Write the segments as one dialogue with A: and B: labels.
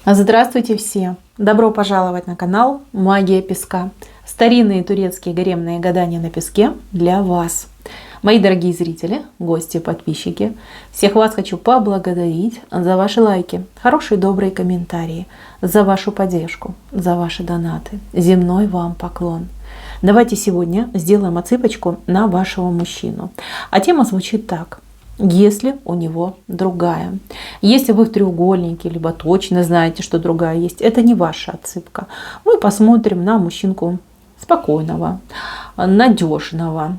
A: Здравствуйте все! Добро пожаловать на канал Магия Песка. Старинные турецкие гаремные гадания на песке для вас. Мои дорогие зрители, гости, подписчики, всех вас хочу поблагодарить за ваши лайки, хорошие добрые комментарии, за вашу поддержку, за ваши донаты. Земной вам поклон. Давайте сегодня сделаем отсыпочку на вашего мужчину. А тема звучит так. Если у него другая. Если вы в треугольнике, либо точно знаете, что другая есть, это не ваша отсыпка. Мы посмотрим на мужчинку спокойного, надежного,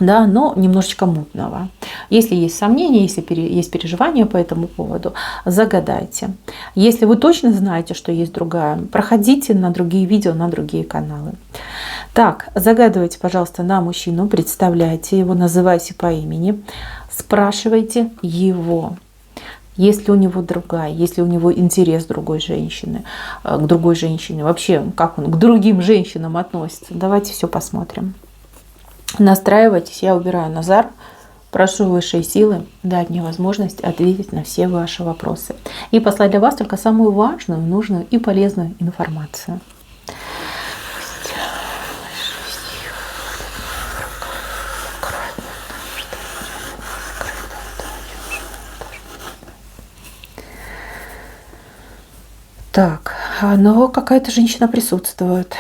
A: да, но немножечко мутного. Если есть сомнения, если есть переживания по этому поводу, загадайте. Если вы точно знаете, что есть другая, проходите на другие видео, на другие каналы. Так, загадывайте, пожалуйста, на мужчину, представляйте его, называйте по имени, спрашивайте его. Есть ли у него другая, есть ли у него интерес другой женщины, к другой женщине, вообще как он к другим женщинам относится. Давайте все посмотрим. Настраивайтесь, я убираю Назар. Прошу высшие силы дать мне возможность ответить на все ваши вопросы и послать для вас только самую важную, нужную и полезную информацию. Так, но какая-то женщина присутствует.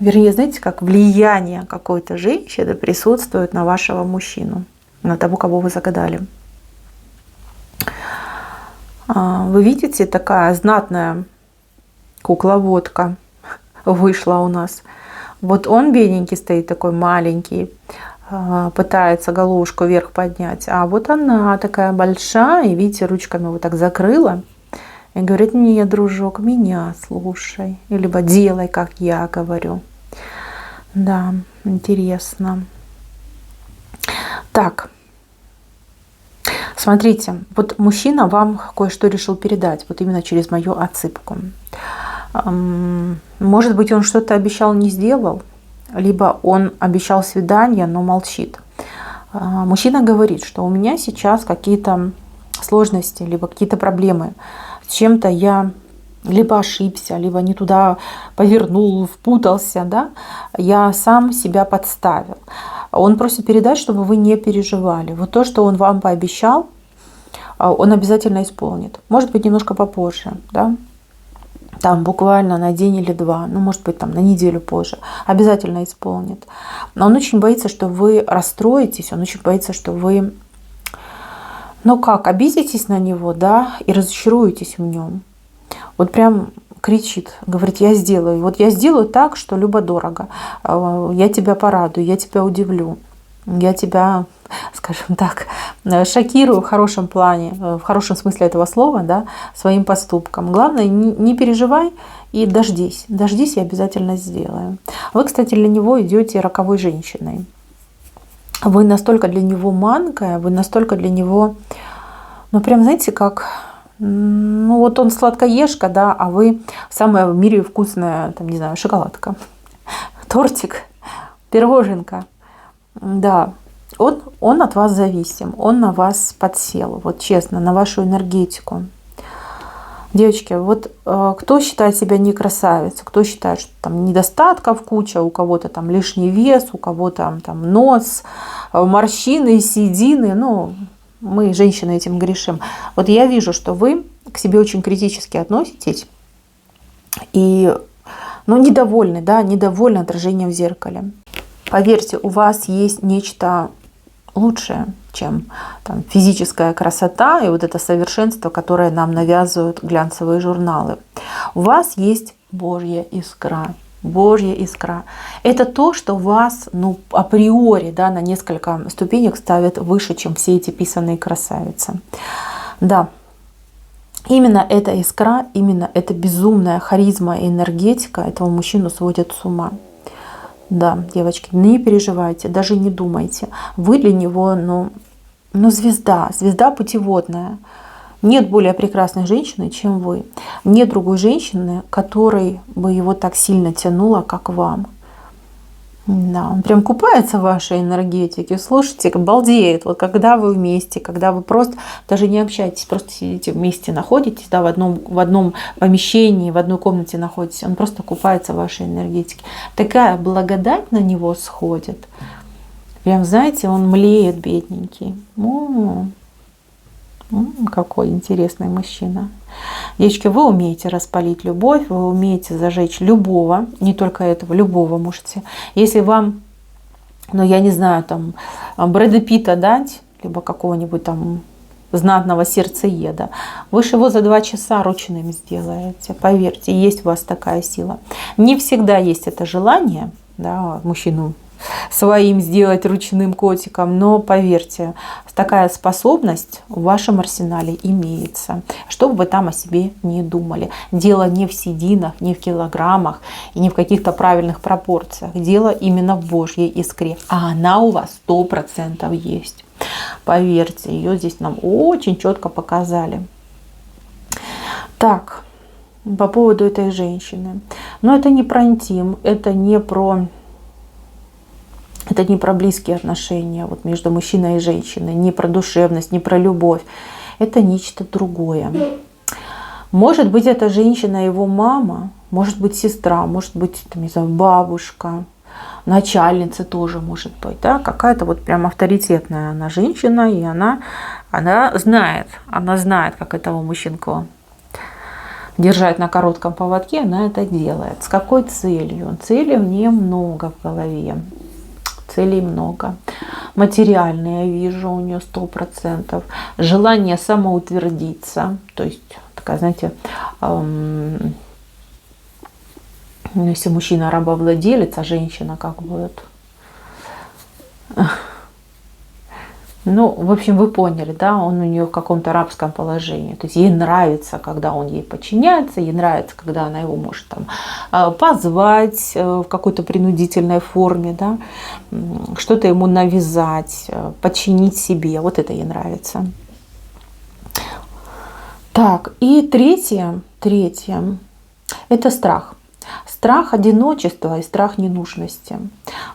A: Вернее, знаете, как влияние какой-то женщины присутствует на вашего мужчину, на того, кого вы загадали. Вы видите, такая знатная кукловодка вышла у нас. Вот он бедненький стоит, такой маленький, пытается головушку вверх поднять. А вот она такая большая, и видите, ручками вот так закрыла. И говорит: нет, дружок, меня слушай. Либо делай, как я говорю. Да, интересно. Так, смотрите, вот мужчина вам кое-что решил передать, вот именно через мою отсыпку. Может быть, он что-то обещал, не сделал, либо он обещал свидание, но молчит. Мужчина говорит, что у меня сейчас какие-то сложности, либо какие-то проблемы. С чем-то я либо ошибся, либо не туда повернул, впутался, да? Я сам себя подставил. Он просит передать, чтобы вы не переживали. Вот то, что он вам пообещал, он обязательно исполнит. Может быть, немножко попозже, да? Там буквально на день или два, ну, может быть, там на неделю позже. Обязательно исполнит. Но он очень боится, что вы расстроитесь, он очень боится, что вы, ну как, обидитесь на него, да, и разочаруетесь в нем. Вот прям кричит, говорит: я сделаю. Вот я сделаю так, что любо-дорого. Я тебя порадую, я тебя удивлю. Я тебя, скажем так, шокирую в хорошем плане, в хорошем смысле этого слова, да, своим поступком. Главное, не переживай и дождись. Дождись, я обязательно сделаю. Вы, кстати, для него идете роковой женщиной. Вы настолько для него манкая, вы настолько для него, ну прям знаете, как, ну вот он сладкоежка, да, а вы самая в мире вкусная, там, не знаю, шоколадка, тортик, пироженка. Да, он от вас зависим, он на вас подсел, вот честно, на вашу энергетику. Девочки, вот кто считает себя не красавицей, кто считает, что там недостатков куча, у кого-то там лишний вес, у кого-то там нос, морщины, седины, ну, мы, женщины, этим грешим. Вот я вижу, что вы к себе очень критически относитесь и, ну, недовольны, да, недовольны отражением в зеркале. Поверьте, у вас есть нечто лучшее, чем там физическая красота и вот это совершенство, которое нам навязывают глянцевые журналы. У вас есть Божья искра. Божья искра. Это то, что вас, ну, априори, да, на несколько ступенек ставит выше, чем все эти писаные красавицы. Да, именно эта искра, именно эта безумная харизма и энергетика этого мужчину сводят с ума. Да, девочки, не переживайте, даже не думайте. Вы для него, ну звезда, звезда путеводная. Нет более прекрасной женщины, чем вы. Нет другой женщины, которой бы его так сильно тянуло, как вам. Да, он прям купается в вашей энергетике. Слушайте, балдеет. Вот когда вы вместе, когда вы просто даже не общаетесь, просто сидите вместе, находитесь, да, в одном помещении, в одной комнате находитесь, он просто купается в вашей энергетике. Такая благодать на него сходит. Прям, знаете, он млеет, бедненький. Какой интересный мужчина. Девочки, вы умеете распалить любовь, вы умеете зажечь любого, не только этого, любого можете. Если вам, ну я не знаю, там Брэда Питта дать, либо какого-нибудь там знатного сердцееда, вы же его за 2 часа ручным сделаете. Поверьте, есть у вас такая сила. Не всегда есть это желание, да, мужчину своим сделать ручным котиком, но поверьте, такая способность в вашем арсенале имеется, что бы вы там о себе не думали. Дело не в сединах, не в килограммах и не в каких-то правильных пропорциях. Дело именно в Божьей искре, а она у вас 100% есть. Поверьте, ее здесь нам очень четко показали. Так, по поводу этой женщины. Но это не про интим, это не про близкие отношения вот между мужчиной и женщиной, не про душевность, не про любовь. Это нечто другое. Может быть, эта женщина его мама, может быть, сестра, может быть, там, не знаю, бабушка, начальница тоже может быть. Да? Какая-то вот прям авторитетная она женщина, и она знает, как этого мужчинку держать на коротком поводке, она это делает. С какой целью? Целей у нее много в голове. Целей много. Материальные, я вижу, у нее 100%. Желание самоутвердиться. То есть, такая, знаете, если мужчина рабовладелец, а женщина как бы... Ну, в общем, вы поняли, да, он у нее в каком-то рабском положении. То есть ей нравится, когда он ей подчиняется, ей нравится, когда она его может там позвать в какой-то принудительной форме, да, что-то ему навязать, подчинить себе. Вот это ей нравится. Так, и третье, это страх. Страх одиночества и страх ненужности.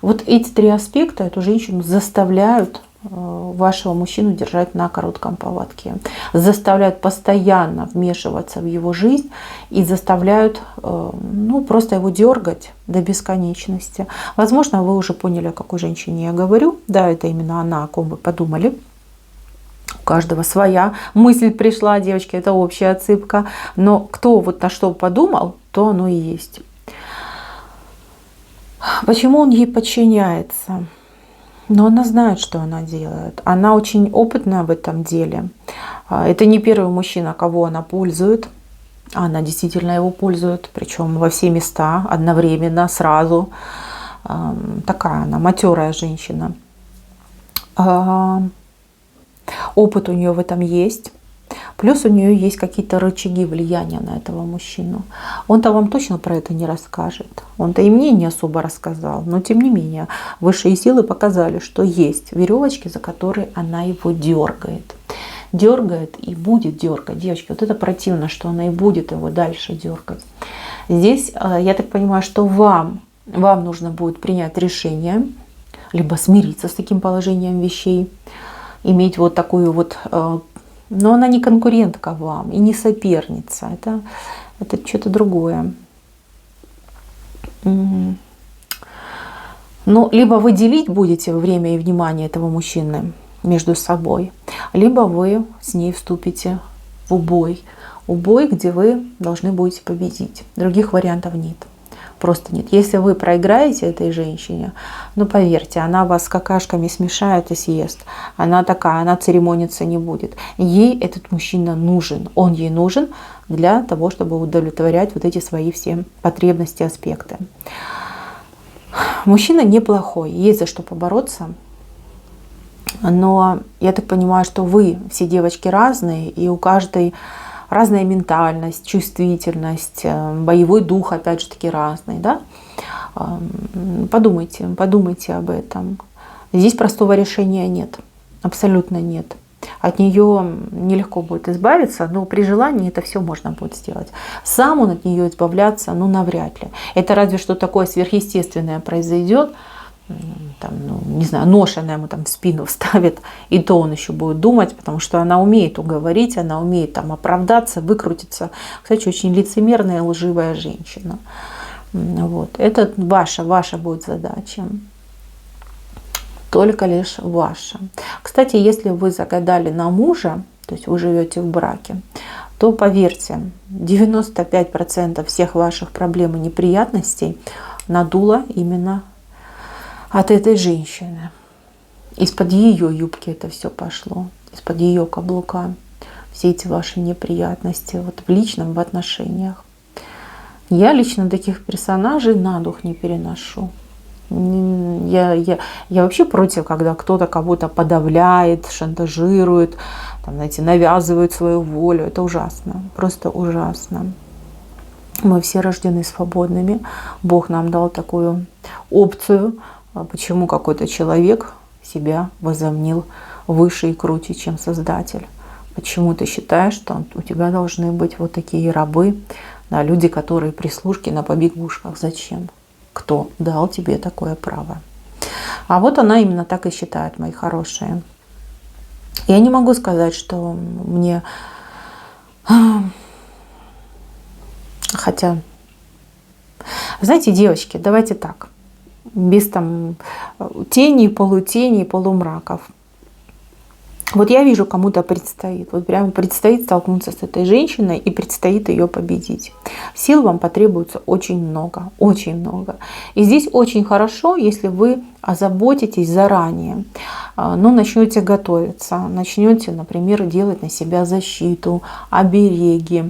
A: Вот эти 3 аспекта эту женщину заставляют вашего мужчину держать на коротком поводке, заставляют постоянно вмешиваться в его жизнь и заставляют просто его дергать до бесконечности. Возможно, вы уже поняли, о какой женщине я говорю. Да, это именно она, о ком вы подумали. У каждого своя мысль пришла, девочки, это общая отсыпка. Но кто вот на что подумал, то оно и есть. Почему он ей подчиняется? Но она знает, что она делает. Она очень опытна в этом деле. Это не первый мужчина, кого она пользует. Она действительно его пользует, причем во все места, одновременно, сразу. Такая она матерая женщина. Опыт у нее в этом есть. Плюс у нее есть какие-то рычаги влияния на этого мужчину. Он-то вам точно про это не расскажет. Он-то и мне не особо рассказал. Но тем не менее, высшие силы показали, что есть веревочки, за которые она его дергает. Дергает и будет дергать. Девочки, вот это противно, что она и будет его дальше дергать. Здесь, я так понимаю, что вам нужно будет принять решение, либо смириться с таким положением вещей, иметь вот такую вот... Но она не конкурентка вам и не соперница. Это что-то другое. Ну, либо вы делить будете время и внимание этого мужчины между собой, либо вы с ней вступите в убой. Убой, где вы должны будете победить. Других вариантов нет. Просто нет. Если вы проиграете этой женщине, ну поверьте, она вас с какашками смешает и съест. Она такая, она церемониться не будет. Ей этот мужчина нужен. Он ей нужен для того, чтобы удовлетворять вот эти свои все потребности, аспекты. Мужчина неплохой, есть за что побороться. Но я так понимаю, что вы все девочки разные, и у каждой разная ментальность, чувствительность, боевой дух, опять же таки, разный. Да? Подумайте об этом. Здесь простого решения нет, абсолютно нет. От нее нелегко будет избавиться, но при желании это все можно будет сделать. Сам он от нее избавляться, ну, навряд ли. Это разве что такое сверхъестественное произойдет, там, ну, не знаю, нож она ему там в спину вставит, и то он еще будет думать, потому что она умеет уговорить, она умеет там оправдаться, выкрутиться. Кстати, очень лицемерная и лживая женщина. Вот. Это ваша будет задача. Только лишь ваша. Кстати, если вы загадали на мужа, то есть вы живете в браке, то поверьте, 95% всех ваших проблем и неприятностей надуло именно от этой женщины. Из-под ее юбки это все пошло, из-под ее каблука. Все эти ваши неприятности вот в личном, в отношениях. Я лично таких персонажей на дух не переношу. Я вообще против, когда кто-то кого-то подавляет, шантажирует, там, знаете, навязывает свою волю. Это ужасно, просто ужасно. Мы все рождены свободными. Бог нам дал такую опцию. Почему какой-то человек себя возомнил выше и круче, чем Создатель? Почему ты считаешь, что у тебя должны быть вот такие рабы, да, люди, которые прислужки на побегушках? Зачем? Кто дал тебе такое право? А вот она именно так и считает, мои хорошие. Я не могу сказать, что мне... Хотя, знаете, девочки, давайте так. Без там теней, полутеней, полумраков. Вот я вижу, кому-то предстоит. Вот прямо предстоит столкнуться с этой женщиной и предстоит ее победить. Сил вам потребуется очень много, очень много. И здесь очень хорошо, если вы озаботитесь заранее. Ну, начнете готовиться, начнете, например, делать на себя защиту, обереги,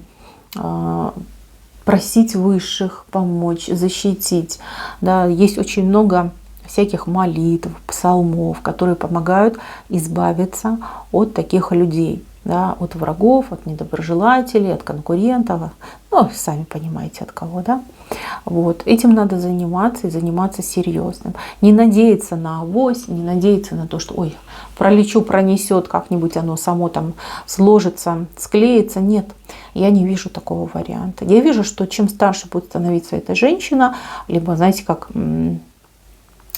A: просить высших помочь, защитить. Да, есть очень много всяких молитв, псалмов, которые помогают избавиться от таких людей, да, от врагов, от недоброжелателей, от конкурентов, ну, сами понимаете, от кого, да. Вот. Этим надо заниматься и заниматься серьезным. Не надеяться на авось, не надеяться на то, что, ой, пролечу, пронесет, как-нибудь оно само там сложится, склеится. Нет, я не вижу такого варианта. Я вижу, что чем старше будет становиться эта женщина, либо, знаете, как...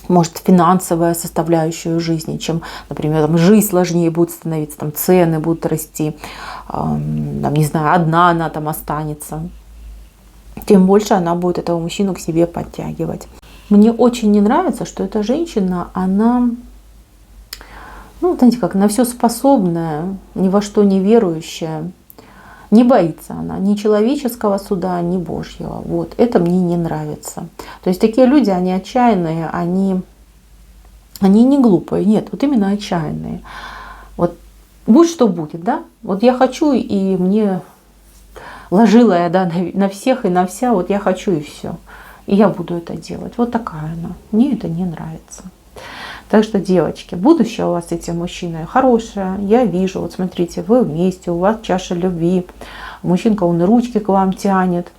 A: может, финансовая составляющая жизни, чем, например, там, жизнь сложнее будет становиться, там, цены будут расти, там, не знаю, одна она там останется, тем больше она будет этого мужчину к себе подтягивать. Мне очень не нравится, что эта женщина, она, ну, знаете, как на все способная, ни во что не верующая. Не боится она ни человеческого суда, ни Божьего. Вот. Это мне не нравится. То есть такие люди, они отчаянные, они не глупые. Нет, вот именно отчаянные. Вот будь что будет, да? Вот я хочу, и мне ложила я, да, на всех и на вся, вот я хочу и все. И я буду это делать. Вот такая она. Мне это не нравится. Так что, девочки, будущее у вас с этим мужчиной хорошее. Я вижу, вот смотрите, вы вместе, у вас чаша любви. Мужчинка, он ручки к вам тянет.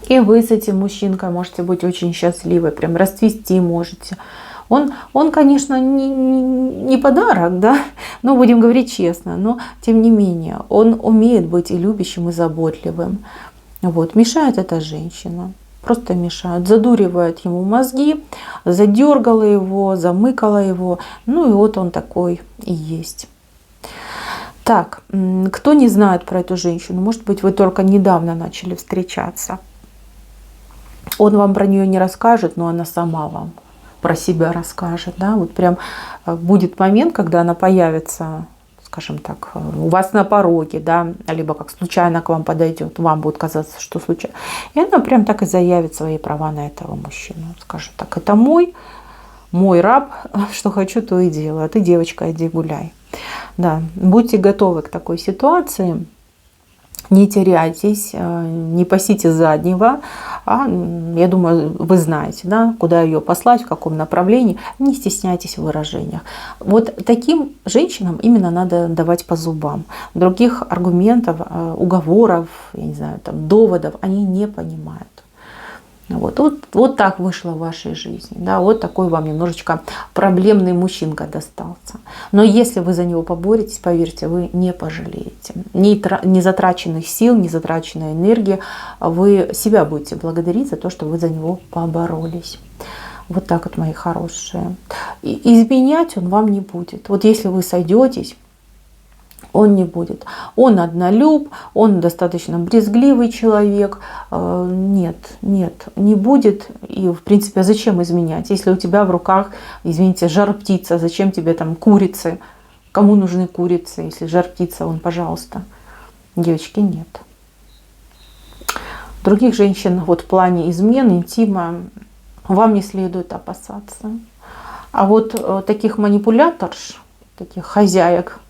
A: И вы с этим мужчинкой можете быть очень счастливы, прям расцвести можете. Он, конечно, не подарок, да, но будем говорить честно, но тем не менее, он умеет быть и любящим, и заботливым. Вот, мешает эта женщина. Просто мешают, задуривает ему мозги, задергала его, замыкала его. Ну и вот он такой и есть. Так, кто не знает про эту женщину, может быть, вы только недавно начали встречаться. Он вам про нее не расскажет, но она сама вам про себя расскажет. Да? Вот прям будет момент, когда она появится, скажем так, у вас на пороге, да, либо как случайно к вам подойдет, вам будет казаться, что случайно. И она прям так и заявит свои права на этого мужчину. Скажет так, это мой раб, что хочу, то и делаю. А ты, девочка, иди гуляй. Да, будьте готовы к такой ситуации. Не теряйтесь, не пасите заднего. Я думаю, вы знаете, да, куда ее послать, в каком направлении. Не стесняйтесь в выражениях. Вот таким женщинам именно надо давать по зубам. Других аргументов, уговоров, я не знаю, там, доводов они не понимают. Вот так вышло в вашей жизни. Да, вот такой вам немножечко проблемный мужчинка достался. Но если вы за него поборетесь, поверьте, вы не пожалеете. Ни затраченных сил, ни затраченной энергии. Вы себя будете благодарить за то, что вы за него поборолись. Вот так вот, мои хорошие. И изменять он вам не будет. Вот если вы сойдетесь, он не будет. Он однолюб, он достаточно брезгливый человек. Нет, нет, не будет. И, в принципе, а зачем изменять? Если у тебя в руках, извините, жар-птица, зачем тебе там курицы? Кому нужны курицы, если жар-птица, он, пожалуйста. Девочки, нет. Других женщин вот в плане измен, интима вам не следует опасаться. А вот таких манипуляторш, таких хозяек,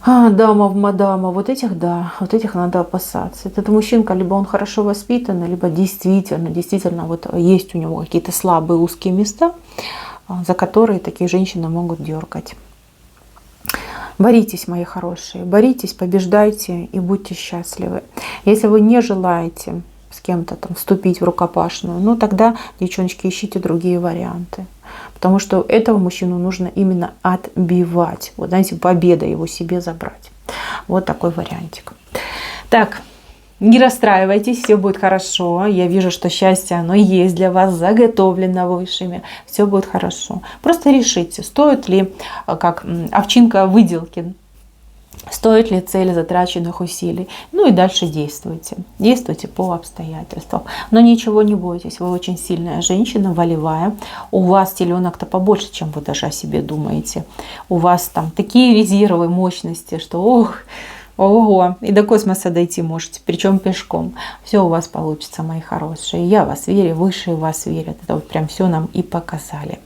A: дамов, мадама, вот этих, да, вот этих надо опасаться. Этот мужчинка, либо он хорошо воспитан, либо действительно вот есть у него какие-то слабые узкие места, за которые такие женщины могут дергать. Боритесь, мои хорошие, боритесь, побеждайте и будьте счастливы. Если вы не желаете с кем-то там вступить в рукопашную, ну тогда, девчоночки, ищите другие варианты. Потому что этого мужчину нужно именно отбивать. Вот, знаете, победа его себе забрать. Вот такой вариантик. Так, не расстраивайтесь, все будет хорошо. Я вижу, что счастье, оно есть для вас, заготовлено высшими. Все будет хорошо. Просто решите, стоит ли, как овчинка выделки, стоит ли цель затраченных усилий. Ну и дальше действуйте. Действуйте по обстоятельствам. Но ничего не бойтесь. Вы очень сильная женщина, волевая. У вас теленок-то побольше, чем вы даже о себе думаете. У вас там такие резервы, мощности, что ох, ого, и до космоса дойти можете, причем пешком. Все у вас получится, мои хорошие. Я в вас верю, высшие в вас верят. Это вот прям все нам и показали.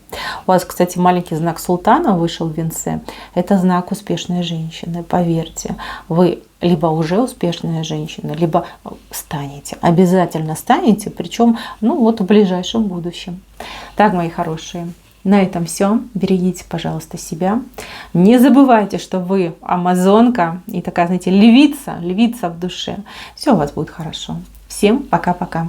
A: У вас, кстати, маленький знак султана вышел в венце. Это знак успешной женщины. Поверьте, вы либо уже успешная женщина, либо станете. Обязательно станете, причем, ну вот в ближайшем будущем. Так, мои хорошие. На этом все. Берегите, пожалуйста, себя. Не забывайте, что вы амазонка и такая, знаете, львица в душе. Все у вас будет хорошо. Всем пока-пока.